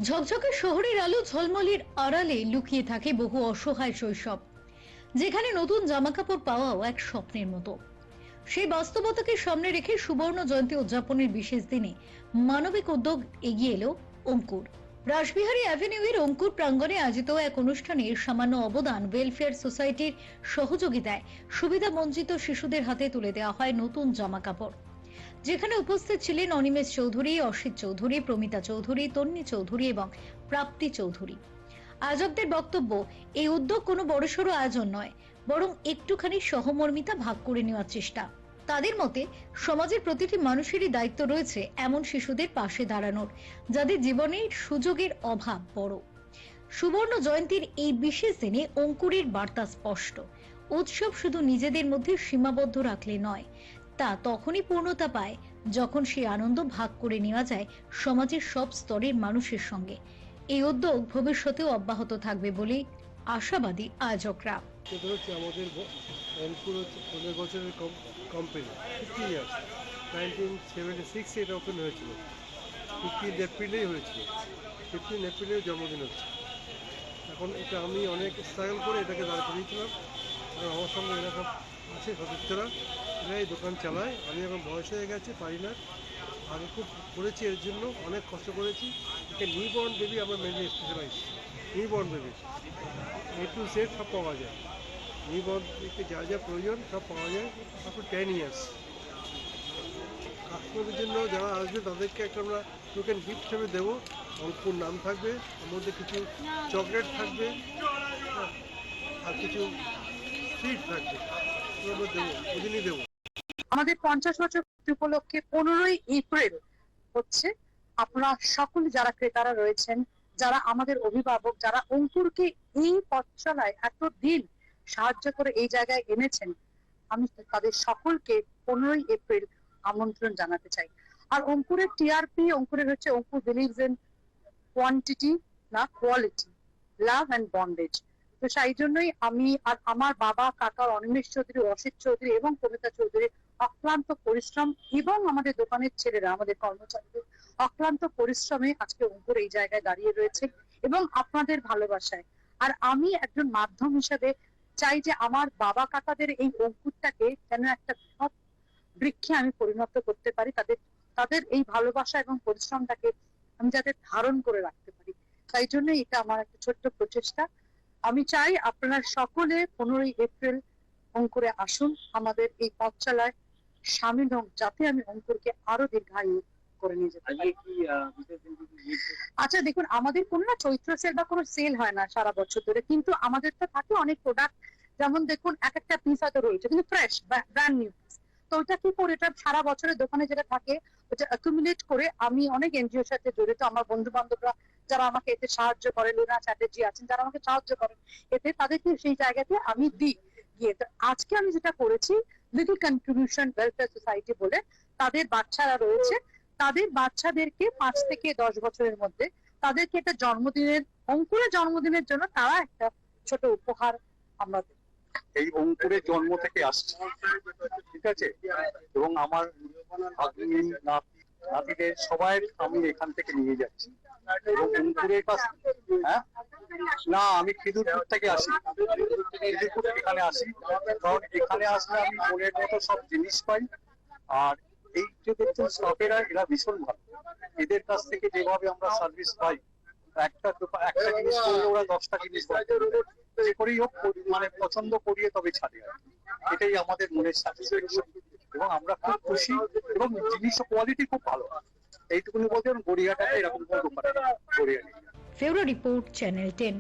ঝকঝকে শহরের আলো ঝলমলের আড়ালে লুকিয়ে থাকে বহু অসহায় শৈশব, যেখানে নতুন জামাকাপড় পাওয়াও এক স্বপ্নের মতো। সেই বাস্তবতাকে সামনে রেখে সুবর্ণ জয়ন্তী উদযাপনের বিশেষ দিনে মানবিক উদ্যোগ এগিয়ে এলো অঙ্কুর। রাসবিহারী অ্যাভিনিউয়ের অঙ্কুর প্রাঙ্গণে আয়োজিত এক অনুষ্ঠানে সামান্য অবদান ওয়েলফেয়ার সোসাইটির সহযোগিতায় সুবিধা বঞ্চিত শিশুদের হাতে তুলে দেওয়া হয় নতুন জামাকাপড়, যেখানে উপস্থিত ছিলেন অনিমেষ চৌধুরী, অসিত চৌধুরী, প্রমিতা চৌধুরী, তন্নি চৌধুরী এবং প্রাপ্তি চৌধুরী। আয়োজকদের বক্তব্য, এই উদ্যোগ কোনো বড়সড় আয়োজন নয়, বরং একটুখানি সহমর্মিতা ভাগ করে নেওয়ার চেষ্টা। তাদের মতে সমাজের প্রতিটি মানুষেরই দায়িত্ব রয়েছে এমন শিশুদের পাশে দাঁড়ানোর, যাদের জীবনের সুযোগের অভাব বড়। সুবর্ণ জয়ন্তীর এই বিশেষ দিনে অঙ্কুরের বার্তা স্পষ্ট: উৎসব শুধু নিজেদের মধ্যে সীমাবদ্ধ রাখলে নয়, তা তখনই পূর্ণতা পায় যখন সেই আনন্দ ভাগ করে নেওয়া যায় সমাজের সব স্তরের মানুষের সঙ্গে। এই উদ্যোগ ভবিষ্যতেও অব্যাহত থাকবে বলে আশাবাদী আয়োজকরা। আমাদের অঙ্কুর 15 বছরের কোম্পানি, 50 ইয়ার্স, 1976 এটা ওপেন হয়েছিল। 15 এপ্রিলেই হয়েছিল, 15 এপ্রিলের জন্মদিন হচ্ছে। এখন এটা আমি অনেক স্ট্রাগল করে এটাকে দাঁড় করিয়েছিলাম। এবং আমার সঙ্গে এরা সব আছে সদস্যরা, এরা এই দোকান চালায়। আমি এখন বয়স হয়ে গেছে, পারি না। আগে খুব করেছি, এর জন্য অনেক কষ্ট করেছি। এটা নিউবর্ন বেবি আমরা mainly specialise. Newborn baby A to Z সব পাওয়া যায়। নিউবর্নকে যা যা প্রয়োজন সব পাওয়া যায় আফটার 10 ইয়ার্স। কাস্টমারদের জন্য যারা আসবে তাদেরকে একটা আমরা টোকেন গিফট হিসেবে দেবো। অঙ্কুর নাম থাকবে, ওর মধ্যে কিছু চকলেট থাকবে আর কিছু সুইট থাকবে, আমরা দেবো, ওদিনই দেবো। আমাদের 50 বছর উপলক্ষে 15ই এপ্রিল হচ্ছে। আপনারা সকল যারা ক্রেতারা রয়েছেন, যারা আমাদের অভিভাবক, যারা অঙ্কুরকে এই পথ চলায় এতদিন সাহায্য করে এই জায়গায় এনেছেন, আমি তাদের সকলকে 15ই এপ্রিল আমন্ত্রণ জানাতে চাই। আর অঙ্কুরের টিআরপি, অঙ্কুরের হচ্ছে অঙ্কুর বিলিভস ইন কোয়ান্টিটি না কোয়ালিটি, লাভ অ্যান্ড বন্ডেজ। তো সেই জন্যই আমি আর আমার বাবা, কাকা অনিমেষ চৌধুরী, অসিত চৌধুরী এবং কবিতা চৌধুরী অক্লান্ত পরিশ্রম এবং আমাদের দোকানের ছেলেরা, আমাদের কর্মচারীদের অক্লান্ত পরিশ্রমে আজকে অঙ্কুর এই জায়গায় দাঁড়িয়ে রয়েছে এবং আপনাদের ভালোবাসায়। আর আমি একজন মাধ্যম হিসেবে চাই যে আমার বাবা কাকাদের এই অঙ্কুরটাকে যেন একটা বৃহৎ বৃক্ষে আমি পরিণত করতে পারি, তাদের এই ভালোবাসা এবং পরিশ্রমটাকে আমি যাতে ধারণ করে রাখতে পারি। তাই জন্য এটা আমার একটা ছোট্ট প্রচেষ্টা। আমি চাই আপনারা সকলে 15ই এপ্রিল অঙ্কুরে আসুন, আমাদের এই পথ চলায় সামিল হোক, যাতে আমি অঙ্কুরকে আরো দীর্ঘায়ু করে নিয়ে যেতে পারি। আচ্ছা দেখুন, আমাদের কোনো না চৈত্র সেল বা কোনো সেল হয় না সারা বছর ধরে, কিন্তু আমাদের তো থাকে অনেক প্রোডাক্ট। যেমন দেখুন, এক একটা পিস হয়তো রয়েছে কিন্তু ফ্রেশ ব্র্যান্ড নিউ পিস। তো ওইটা কি করে, এটা সারা বছরের দোকানে যেটা থাকে ওটা অ্যাকুমুলেট করে আমি অনেক এনজিওর সাথে জড়িত, আমার বন্ধু বান্ধবরা যারা আমাকে এতে সাহায্য করে, লুনা চ্যাটার্জি আছেন যারা আমাকে সাহায্য করেন এতে, তাদেরকে সেই জায়গাতে আমি দিই গিয়ে। তো আজকে আমি যেটা করেছি, লিটল কন্ট্রিবিউশন ওয়েলফেয়ার সোসাইটি বলে, তাদের বাচ্চারা রয়েছে, তাদের বাচ্চাদেরকে 5 থেকে 10 বছরের মধ্যে তাদেরকে একটা জন্মদিনের, অঙ্কুরের জন্মদিনের জন্য তারা একটা ছোট উপহার আমরা দেব। এই অঙ্কুরের জন্ম থেকে আসছে, ঠিক আছে? এবং আমার ভাগ্নি, নাতিদের সবাই আমি এখান থেকে নিয়ে যাচ্ছি। এবং অঙ্কুরের কাছে, হ্যাঁ না, আমি খিদুরপুর থেকে আসি, খিদুরপুর এখানে আসি, কারণ এখানে আসলে আমি মনের মতো সব জিনিস পাই। আর এই যে দেখছেন স্টকেরা, এরা ভীষণ ভালো। এদের কাছ থেকে যেভাবে আমরা সার্ভিস পাই, একটা জিনিস করলে ওরা 10টা জিনিস যে করেই হোক মানে পছন্দ করিয়ে তবে ছাড়ে। এটাই আমাদের মনের স্যাটিসফ্যাকশন এবং আমরা খুব খুশি, এবং জিনিসের কোয়ালিটি খুব ভালো। এইটুকুনি বলতে গড়িয়াটাতে এরকম কোনো দোকান নেই। ফেব্রুয়ারি রিপোর্ট, চ্যানেল 10।